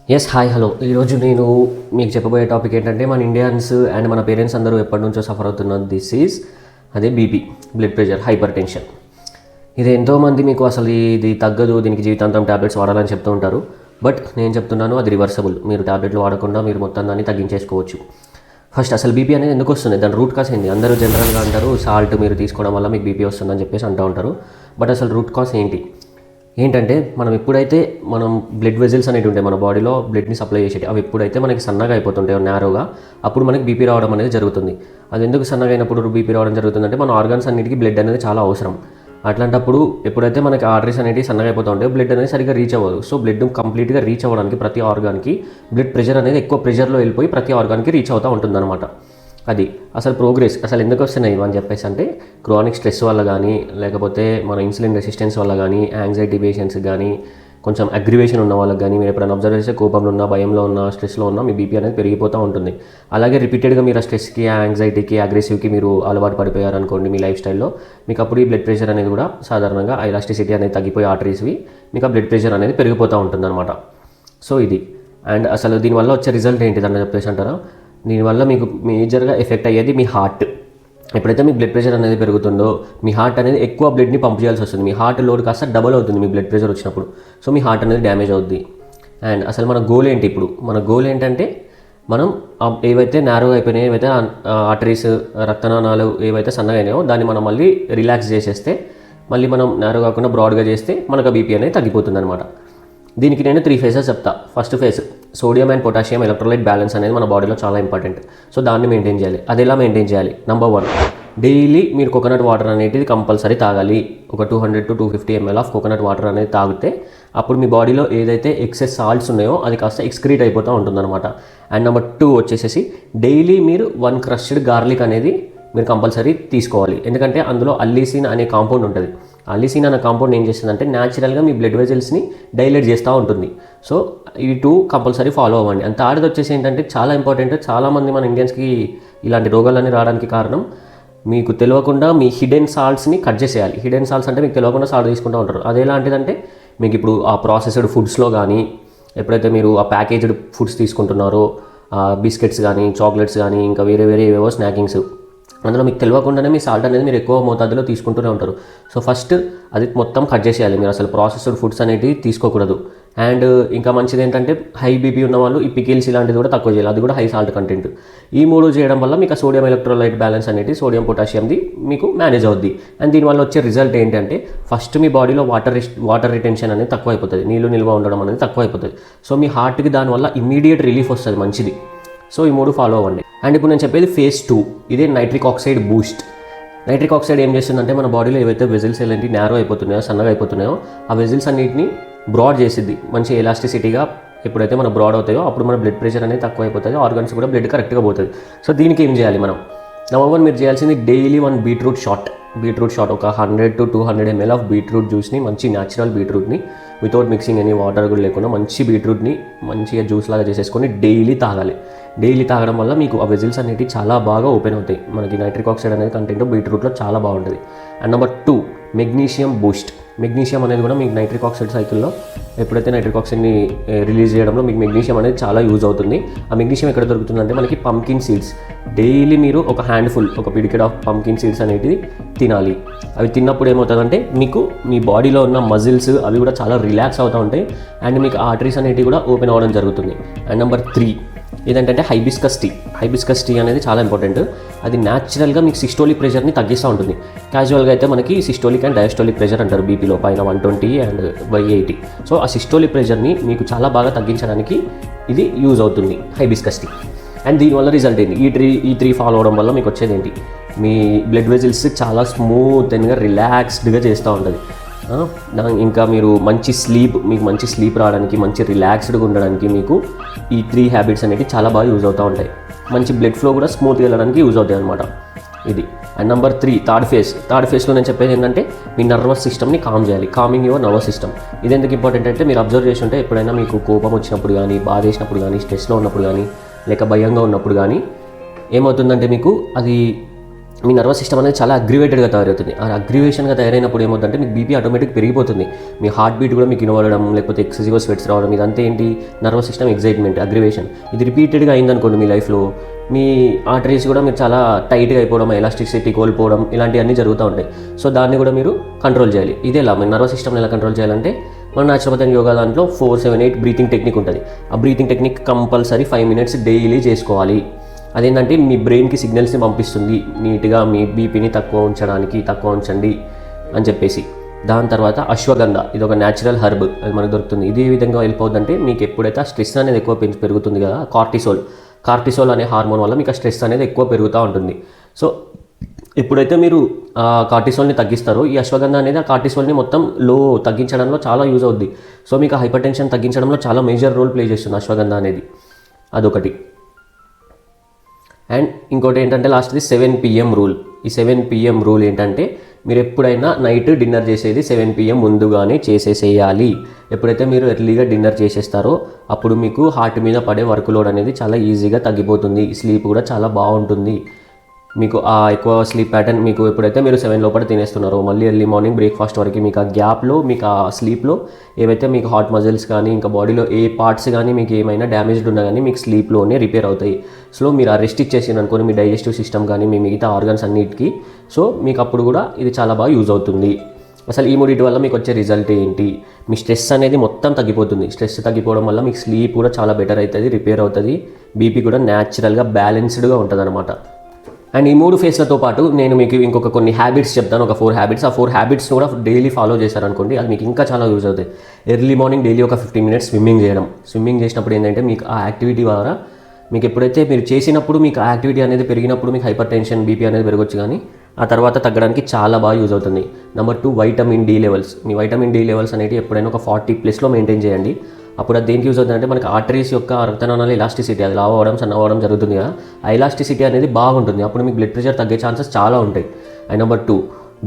Yes hi hello. ఈరోజు నేను మీకు చెప్పబోయే టాపిక్ ఏంటంటే మన ఇండియన్స్ అండ్ మన పేరెంట్స్ అందరూ ఎప్పటి నుంచో సఫర్ అవుతున్న డిసీజ్ అదే BP, blood pressure, hyper tension. ఇది ఎంతోమంది మీకు అసలు ఇది తగ్గదు, దీనికి జీవితాంతం ట్యాబ్లెట్స్ వాడాలని చెప్తూ ఉంటారు. బట్ నేను చెప్తున్నాను అది రివర్సబుల్. మీరు ట్యాబ్లెట్లు వాడకుండా మీరు మొత్తం దాన్ని తగ్గించేసుకోవచ్చు. ఫస్ట్ అసలు బీపీ అనేది ఎందుకు వస్తుంది, దాని రూట్ కాజ్ ఏంటి? అందరూ జనరల్గా అంటారు సాల్ట్ మీరు తీసుకోవడం వల్ల మీకు బీపీ వస్తుందని చెప్పేసి అంటూ ఉంటారు. బట్ అసలు రూట్ కాజ్ ఏంటంటే మనం ఎప్పుడైతే బ్లడ్ వెజల్స్ అనేవి ఉంటాయి మన బాడీలో బ్లడ్ని సప్లై చేసేవి, అవి ఎప్పుడైతే మనకి సన్నగా అయిపోతుంటాయో నేరోగా, అప్పుడు మనకి బీపీ రావడం అనేది జరుగుతుంది. అది ఎందుకు సన్నగా అయినప్పుడు బీపీ రావడం జరుగుతుందంటే మన ఆర్గన్స్ అన్నిటికీ బ్లడ్ అనేది చాలా అవసరం. అట్లాంటప్పుడు ఎప్పుడైతే మనకి ఆర్టరీస్ అనేవి సన్నగా అయిపోతూ ఉంటాయో బ్లడ్ అనేది సరిగ్గా రీచ్ అవ్వదు. సో బ్లడ్ కంప్లీట్గా రీచ్ అవ్వడానికి ప్రతి ఆర్గాన్కి బ్లడ్ ప్రెషర్ అనేది ఎక్కువ ప్రెషర్లో వెళ్ళిపోయి ప్రతి ఆర్గాన్కి రీచ్ అవుతూ ఉంటుందన్నమాట. అది అసలు ప్రోగ్రెస్ అసలు ఎందుకు వస్తున్నాయి అని చెప్పేసి అంటే క్రానిక్ స్ట్రెస్ వల్ల కానీ, లేకపోతే మన ఇన్సులిన్ రెసిస్టెన్స్ వల్ల కానీ, యాంగ్జైటీ పేషెంట్స్ కానీ, కొంచెం అగ్రివేషన్ ఉన్న వాళ్ళకి కానీ, మీరు ఎప్పుడైనా అబ్జర్వ్ చేస్తే కోపంలో ఉన్న, భయంలో ఉన్న, స్ట్రెస్లో ఉన్న మీ బీపీ అనేది పెరిగిపోతూ ఉంటుంది. అలాగే రిపీటెడ్గా మీరు ఆ స్ట్రెస్కి, యాంగ్జైటీకి, అగ్రెసివ్కి మీరు అలవాటు పడిపోయారనుకోండి మీ లైఫ్ స్టైల్లో, మీకు అప్పుడు ఈ బ్లడ్ ప్రెషర్ అనేది కూడా సాధారణంగా ఎలాస్టిసిటీ అనేది తగ్గిపోయి ఆర్టరీస్వి మీకు ఆ బ్లడ్ ప్రెషర్ అనేది పెరిగిపోతూ ఉంటుంది అనమాట. సో ఇది అండ్ అసలు దీనివల్ల వచ్చే రిజల్ట్ ఏంటిదని చెప్పేసి అంటారా, దీనివల్ల మీకు మేజర్గా ఎఫెక్ట్ అయ్యేది మీ హార్ట్. ఎప్పుడైతే మీ బ్లడ్ ప్రెషర్ అనేది పెరుగుతుందో మీ హార్ట్ అనేది ఎక్కువ బ్లడ్ని పంప్ చేయాల్సి వస్తుంది. మీ హార్ట్ లోడ్ కాస్త డబల్ అవుతుంది మీ బ్లడ్ ప్రెషర్ వచ్చినప్పుడు. సో మీ హార్ట్ అనేది డ్యామేజ్ అవుద్ది. అండ్ అసలు మన గోల్ ఏంటి ఇప్పుడు? మన గోల్ ఏంటంటే మనం ఏవైతే నేరో అయిపోయినాయో, ఏవైతే ఆర్టరీస్, రక్తనాళాలు ఏవైతే సన్నగా అయినాయో దాన్ని మనం మళ్ళీ రిలాక్స్ చేసేస్తే, మళ్ళీ మనం నేరో కాకుండా బ్రాడ్గా చేస్తే మనకు ఆ బీపీ అనేది తగ్గిపోతుంది అనమాట. దీనికి నేను 3 ఫేజెస్ చెప్తా. First phase sodium and potassium electrolyte balance అనేది మన బాడీలో చాలా ఇంపార్టెంట్. సో దాన్ని మెయింటైన్ చేయాలి. అది ఎలా మెయింటైన్ చేయాలి? నెంబర్ 1, డైలీ మీరు కోకోనట్ వాటర్ అనేది కంపల్సరీ తాగాలి. ఒక 200 to 250 ml of coconut water అనేది తాగితే అప్పుడు మీ బాడీలో ఏదైతే ఎక్సెస్ సాల్ట్స్ ఉన్నాయో అది కాస్త ఎక్స్క్రీట్ అయిపోతూ ఉంటుందన్నమాట. అండ్ నెంబర్ 2 వచ్చేసేసి డైలీ మీరు 1 క్రష్డ్ గార్లిక్ అనేది మీరు కంపల్సరీ తీసుకోవాలి. ఎందుకంటే అందులో అల్లీసిన్ అనే కాంపౌండ్ ఉంటుంది. అల్లీసిన్ అనే కాంపౌండ్ ఏం చేస్తుందంటే న్యాచురల్గా మీ బ్లడ్ వెజల్స్ని డైలేట్ చేస్తూ ఉంటుంది. సో ఈ 2 కంపల్సరీ ఫాలో అవ్వండి. అండ్ థర్డ్ వచ్చేసి ఏంటంటే చాలా ఇంపార్టెంట్, చాలామంది మన ఇండియన్స్కి ఇలాంటి రోగాలన్నీ రావడానికి కారణం మీకు తెలియకుండా మీ హిడెన్ సాల్ట్స్ని కట్ చేసేయాలి. హిడెన్ సాల్ట్స్ అంటే మీకు తెలియకుండా సాల్ట్ తీసుకుంటూ ఉంటారు. అది ఎలాంటిదంటే మీకు ఇప్పుడు ఆ ప్రాసెస్డ్ ఫుడ్స్లో కానీ, ఎప్పుడైతే మీరు ఆ ప్యాకేజ్డ్ ఫుడ్స్ తీసుకుంటున్నారో, బిస్కెట్స్ కానీ, చాక్లెట్స్ కానీ, ఇంకా వేరే ఏవేవో స్నాకింగ్స్, అందులో మీకు తెలియకుండానే మీ సాల్ట్ అనేది మీరు ఎక్కువ మోతాదులో తీసుకుంటూనే ఉంటారు. సో ఫస్ట్ అది మొత్తం కట్ చేసేయాలి. మీరు అసలు ప్రాసెస్డ్ ఫుడ్స్ అనేవి తీసుకోకూడదు. అండ్ ఇంకా మంచిది ఏంటంటే హై బీపీ ఉన్న వాళ్ళు ఈ పికిల్స్ ఇలాంటిది కూడా తక్కువ చేయాలి. అది కూడా హై సాల్ట్ కంటెంట్. ఈ 3 చేయడం వల్ల మీకు సోడియం ఎలక్ట్రోలైట్ బ్యాలెన్స్ అనేది, సోడియం పొటాషియంది మీకు మేనేజ్ అవుద్ది. అండ్ దీనివల్ల వచ్చే రిజల్ట్ ఏంటంటే ఫస్ట్ మీ బాడీలో వాటర్ రిటెన్షన్ అనేది తక్కువ అయిపోతుంది, నీళ్ళు నిల్వ ఉండడం అనేది తక్కువ అయిపోతుంది. సో మీ హార్ట్కి దానివల్ల ఇమ్మీడియట్ రిలీఫ్ వస్తుంది, మంచిది. సో ఈ 3 ఫాలో అవ్వండి. అండ్ ఇప్పుడు నేను చెప్పేది ఫేజ్ 2, ఇదే nitric oxide Boost. Nitric oxide ఏం చేస్తుందంటే మన బాడీలో ఏవైతే వెజిల్స్ ఏంటి నేరో అయిపోతున్నాయో, సన్నగా అయిపోతున్నాయో ఆ వెజిల్స్ అన్నింటినీ బ్రాడ్ చేసిద్ది. మంచి ఎలాస్టిసిటీగా ఎప్పుడైతే మనం బ్రాడ్ అవుతాయో అప్పుడు మన బ్లడ్ ప్రెషర్ అనేది తక్కువ అయిపోతుంది, ఆర్గన్స్ కూడా బ్లడ్ కరెక్ట్గా పోతుంది. సో దీనికి ఏం చేయాలి మనం? నెంబర్ 1 మీరు చేయాల్సింది డైలీ 1 బీట్రూట్ షాట్, ఒక 100 to 200 ml ఆఫ్ బీట్రూట్ జ్యూస్ని, మంచి న్యాచురల్ బీట్రూట్ని వితౌట్ మిక్సింగ్ ఎనీ వాటర్ కూడా లేకుండా మంచి బీట్రూట్ని మంచిగా జ్యూస్ లాగా చేసేసుకొని డైలీ తాగాలి. డైలీ తాగడం వల్ల మీకు ఆ వెజిల్స్ అనేవి చాలా బాగా ఓపెన్ అవుతాయి. మనకి నైట్రిక్ ఆక్సైడ్ అనేది కంటెంట్ బీట్రూట్లో చాలా బాగుంటుంది. And number 2 magnesium Boost. Magnesium అనేది కూడా మీకు నైట్రిక్ ఆక్సైడ్ సైకిల్లో ఎప్పుడైతే నైట్రిక్ ఆక్సైడ్ని రిలీజ్ చేయడంలో మీకు మెగ్నీషియం అనేది చాలా యూజ్ అవుతుంది. ఆ మెగ్నీషియం ఎక్కడ దొరుకుతుందంటే మనకి పంకిన్ సీడ్స్. డైలీ మీరు ఒక హ్యాండ్ఫుల్, ఒక పిడికెడ్ ఆఫ్ పంకిన్ సీడ్స్ అనేటివి తినాలి. అవి తిన్నప్పుడు ఏమవుతుందంటే మీకు మీ బాడీలో ఉన్న మజిల్స్ అవి కూడా చాలా రిలాక్స్ అవుతూ ఉంటాయి. అండ్ మీకు ఆర్టరీస్ అనేటివి కూడా ఓపెన్ అవ్వడం జరుగుతుంది. అండ్ నెంబర్ 3 ఇదేంటంటే హైబిస్కస్ టీ అనేది చాలా ఇంపార్టెంట్. అది న్యాచురల్గా మీకు సిస్టోలిక్ ప్రెషర్ని తగ్గిస్తూ ఉంటుంది. క్యాజువల్గా అయితే మనకి సిస్టోలిక్ అండ్ డయాస్టోలిక్ ప్రెషర్ అంటారు బీపీలో, పైన 120 అండ్ 80. సో ఆ సిస్టోలిక్ ప్రెషర్ని మీకు చాలా బాగా తగ్గించడానికి ఇది యూజ్ అవుతుంది హైబిస్కస్ టీ. అండ్ దీనివల్ల రిజల్ట్ ఏంటి? ఈ త్రీ ఫాలో అవడం వల్ల మీకు వచ్చేది ఏంటి? మీ బ్లడ్ వెజిల్స్ చాలా స్మూత్ అండ్గా రిలాక్స్డ్గా చేస్తూ ఉంటుంది. ఇంకా మీరు మీకు మంచి స్లీప్ రావడానికి, మంచి రిలాక్స్డ్గా ఉండడానికి మీకు ఈ 3 హ్యాబిట్స్ అనేవి చాలా బాగా యూజ్ అవుతూ ఉంటాయి. మంచి బ్లడ్ ఫ్లో కూడా స్మూత్గా వెళ్ళడానికి యూజ్ అవుతాయి అనమాట ఇది. అండ్ నెంబర్ 3 థర్డ్ ఫేజ్లో నేను చెప్పేది ఏంటంటే మీ నర్వస్ సిస్టమ్ని కామ్ చేయాలి. Coming your nervous system. ఇది ఎందుకు ఇంపార్టెంట్ అంటే మీరు అబ్జర్వ్ చేసి ఉంటే ఎప్పుడైనా మీకు కోపం వచ్చినప్పుడు కానీ, బాధ వేసినప్పుడు కానీ, స్ట్రెస్లో ఉన్నప్పుడు కానీ, లేక భయంగా ఉన్నప్పుడు కానీ ఏమవుతుందంటే మీకు అది మీ నర్వస్ సిస్టమ్ అనేది చాలా అగ్రివేటెడ్గా తయారవుతుంది. ఆ అగ్రివేషన్గా తయారైనప్పుడు ఏమవుతుందంటే మీకు బీపీ ఆటోమేటిక్ పెరిగిపోతుంది. మీ హార్ట్ బీట్ కూడా మీకు ఇన్వాల్వడం, లేకపోతే ఎక్సెసివ్గా స్వెట్స్ రావడం, ఇదంతా ఏంటి నర్వస్ సిస్టమ్ ఎగ్జైట్మెంట్, అగ్రివేషన్. ఇది రిపీటెడ్గా అయిందనుకోండి మీ లైఫ్లో, మీ ఆర్టరీస్ కూడా మీరు చాలా టైట్గా అయిపోవడం, ఎలాస్టిసిటీ కోల్పోవడం, ఇలాంటివన్నీ జరుగుతూ ఉంటాయి. సో దాన్ని కూడా మీరు కంట్రోల్ చేయాలి. ఇదేలా మీ నర్వస్ సిస్టమ్ని ఎలా కంట్రోల్ చేయాలంటే మన న్యాచురోపతి యోగా దాంట్లో 4-7-8 బ్రీతింగ్ టెక్నిక్ ఉంటుంది. ఆ breathing technique compulsory 5 minutes daily చేసుకోవాలి. అదేంటంటే మీ బ్రెయిన్కి సిగ్నల్స్ని పంపిస్తుంది నీట్గా మీ బీపీని తక్కువ ఉంచండి అని చెప్పేసి. దాని తర్వాత అశ్వగంధ, ఇది ఒక న్యాచురల్ హర్బ్, అది మనకు దొరుకుతుంది. ఇది ఏ విధంగా వెళ్ళిపోతుందంటే మీకు ఎప్పుడైతే ఆ స్ట్రెస్ అనేది ఎక్కువ పెరుగుతుంది కదా, కార్టిసోల్ అనే హార్మోన్ వల్ల మీకు ఆ స్ట్రెస్ అనేది ఎక్కువ పెరుగుతూ ఉంటుంది. సో ఎప్పుడైతే మీరు ఆ కార్టిసోల్ని తగ్గిస్తారో, ఈ అశ్వగంధ అనేది ఆ కార్టిసోల్ని మొత్తం తగ్గించడంలో చాలా యూజ్ అవుద్ది. సో మీకు హైపర్ టెన్షన్ తగ్గించడంలో చాలా మేజర్ రోల్ ప్లే చేస్తుంది అశ్వగంధ అనేది. అదొకటి. అండ్ ఇంకోటి ఏంటంటే లాస్ట్ది 7 PM రూల్. ఈ 7 PM రూల్ ఏంటంటే మీరు ఎప్పుడైనా నైట్ డిన్నర్ చేసేది 7 PM ముందుగానే చేసేసేయాలి. ఎప్పుడైతే మీరు ఎర్లీగా డిన్నర్ చేసేస్తారో అప్పుడు మీకు హార్ట్ మీద పడే వర్క్ లోడ్ అనేది చాలా ఈజీగా తగ్గిపోతుంది. స్లీప్ కూడా చాలా బాగుంటుంది. మీకు ఆ ఎక్కువ స్లీప్ ప్యాటర్న్ మీకు ఎప్పుడైతే మీరు 7 లోపల తినేస్తున్నారో, మళ్ళీ ఎర్లీ మార్నింగ్ బ్రేక్ఫాస్ట్ వరకు మీకు ఆ గ్యాప్లో మీకు ఆ స్లీప్లో ఏవైతే మీకు హార్ట్ మజిల్స్ కానీ ఇంకా బాడీలో ఏ పార్ట్స్ కానీ మీకు ఏమైనా డ్యామేజ్డ్ ఉన్నా కానీ మీకు స్లీప్లోనే రిపేర్ అవుతాయి. సో మీరు ఆ రెస్ట్ ఇచ్చేసి అనుకోని మీ డైజెస్టివ్ సిస్టమ్ కానీ మీ మిగతా ఆర్గన్స్ అన్నిటికీ, సో మీకు అప్పుడు కూడా ఇది చాలా బాగా యూజ్ అవుతుంది. అసలు ఈ మూడింటి వల్ల మీకు వచ్చే రిజల్ట్ ఏంటి, మీ స్ట్రెస్ అనేది మొత్తం తగ్గిపోతుంది. స్ట్రెస్ తగ్గిపోవడం వల్ల మీకు స్లీప్ కూడా చాలా బెటర్ అవుతుంది, రిపేర్ అవుతుంది, బీపీ కూడా న్యాచురల్గా బ్యాలెన్స్డ్గా ఉంటుంది అనమాట. అండ్ ఈ 3 ఫేస్లతో పాటు నేను మీకు ఇంకొక కొన్ని హ్యాబిట్స్ చెప్తాను, ఒక 4 హ్యాబిట్స్. ఆ 4 హ్యాబిట్స్ కూడా డైలీ ఫాలో చేశారనుకోండి, అది మీకు ఇంకా చాలా యూజ్ అవుతాయి. ఎర్లీ మార్నింగ్ డైలీ ఒక 15 minutes స్విమ్మింగ్ చేసినప్పుడు ఏంటంటే మీకు ఆ యాక్టివిటీ ద్వారా మీకు ఎప్పుడైతే మీరు చేసినప్పుడు మీకు ఆ యాక్టివిటీ అనేది పెరిగినప్పుడు మీకు హైపర్ టెన్షన్, బీపీ అనేది పెరగొచ్చు, కానీ ఆ తర్వాత తగ్గడానికి చాలా బాగా యూజ్ అవుతుంది. Number 2, vitamin D levels. మీ వైటమిన్ డి లెవెల్స్ అనేవి ఎప్పుడైనా ఒక 40+ మెయింటైన్ చేయండి. అప్పుడు అది దేనికి యూజ్ అవుతుందంటే మనకి ఆర్టరీస్ యొక్క రక్తనాళాల ఎలాస్టిసిటీ, అది లావ్ అవ్వడం, సన్న అవ్వడం జరుగుతుంది కదా, ఆ ఎలాస్టిసిటీ అనేది బాగుంటుంది. అప్పుడు మీకు బ్లడ్ ప్రెషర్ తగ్గే ఛాన్సెస్ చాలా ఉంటాయి. And number 2,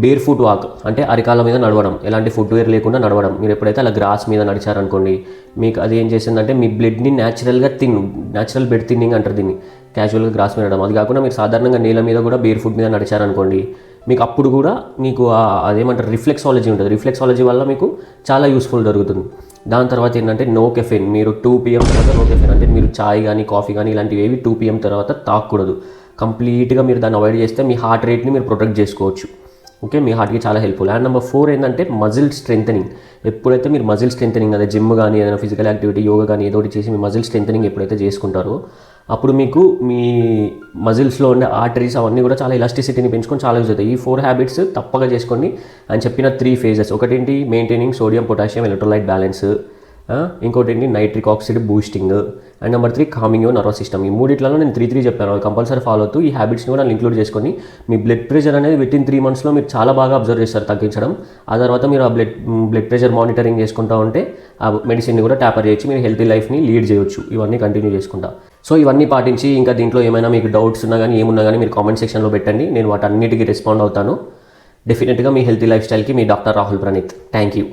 bear foot walk, అంటే అరికాల మీద నడవడం, ఎలాంటి ఫుట్వేర్ లేకుండా నడవడం. మీరు ఎప్పుడైతే అలా గ్రాస్ మీద నడిచారనుకోండి, మీకు అది ఏం చేసిందంటే మీ బ్లడ్ని న్యాచురల్ బెడ్ థిన్నింగ్ అంటారు దీన్ని, క్యాజువల్గా గ్రాస్ మీద నడవడం. అది కాకుండా మీరు సాధారణంగా నేల మీద కూడా బేర్ ఫుట్ మీద నడిచారనుకోండి, మీకు అప్పుడు కూడా మీకు అదేమంటారు రిఫ్లెక్సాలజీ ఉంటుంది. రిఫ్లెక్సాలజీ వల్ల మీకు చాలా యూస్ఫుల్ జరుగుతుంది. దాని తర్వాత ఏంటంటే నో కెఫెన్. మీరు 2 PM తర్వాత నో కెఫెన్, అంటే మీరు చాయ్ కానీ కాఫీ కానీ ఇలాంటివి ఏవి 2 PM తర్వాత తాగకూడదు. కంప్లీట్గా మీరు దాన్ని అవాయిడ్ చేస్తే మీ హార్ట్ రేట్ని మీరు ప్రొటెక్ట్ చేసుకోవచ్చు. ఓకే, మీ హార్ట్కి చాలా హెల్ప్ఫుల్. అండ్ నెంబర్ 4 ఏంటంటే మజిల్ స్ట్రెంథనింగ్. ఎప్పుడైతే మీరు మజిల్ స్ట్రెంథనింగ్, అదే జిమ్ కానీ ఏదైనా ఫిజికల్ యాక్టివిటీ, యోగా కానీ ఏదో ఒకటి చేసి మీ మజిల్ స్ట్రెంథనింగ్ ఎప్పుడైతే చేసుకుంటారో అప్పుడు మీకు మీ మజిల్స్లో ఉండే ఆర్టరీస్ అవన్నీ కూడా చాలా ఎలాస్టిసిటీని పెంచుకొని చాలా యూజ్ అవుతాయి. ఈ 4 హ్యాబిట్స్ తప్పగా చేసుకోండి అని చెప్పిన 3 phases. ఒకటేంటి maintaining sodium potassium electrolyte balance, ఇంకోటి ఏంటి nitric oxide boosting, and number 3 calming your nervous system. ఈ మూడిట్లలో నేను 3 చెప్పాను, అవి కంపల్సరీ ఫాలో అవుతూ ఈ హ్యాబిట్స్ని కూడా ఇంక్లూడ్ చేసుకొని మీ బ్లడ్ ప్రెషర్ అనేది వితిన్ 3 monthsలో మీరు చాలా బాగా అబ్జర్వ్ చేస్తారు తగ్గించడం. ఆ తర్వాత మీరు ఆ బ్లడ్ ప్రెషర్ మానిటరింగ్ చేసుకుంటూ ఉంటే ఆ మెడిసిన్ని కూడా ట్యాపర్ చేయొచ్చు, మీరు హెల్తీ లైఫ్ని లీడ్ చేయొచ్చు ఇవన్నీ కంటిన్యూ చేసుకుంటా. సో ఇవన్నీ పాటించి ఇంకా దీంట్లో ఏమైనా మీకు డౌట్స్ ఉన్నా కానీ ఏమున్నా కానీ మీరు కామెంట్ సెక్షన్లో పెట్టండి, నేను వాటన్నిటికీ రెస్పాండ్ అవుతాను. డెఫినెట్గా మీ హెల్తీ లైఫ్ స్టైల్కి మీ doctor Rahul Praneeth. Thank you.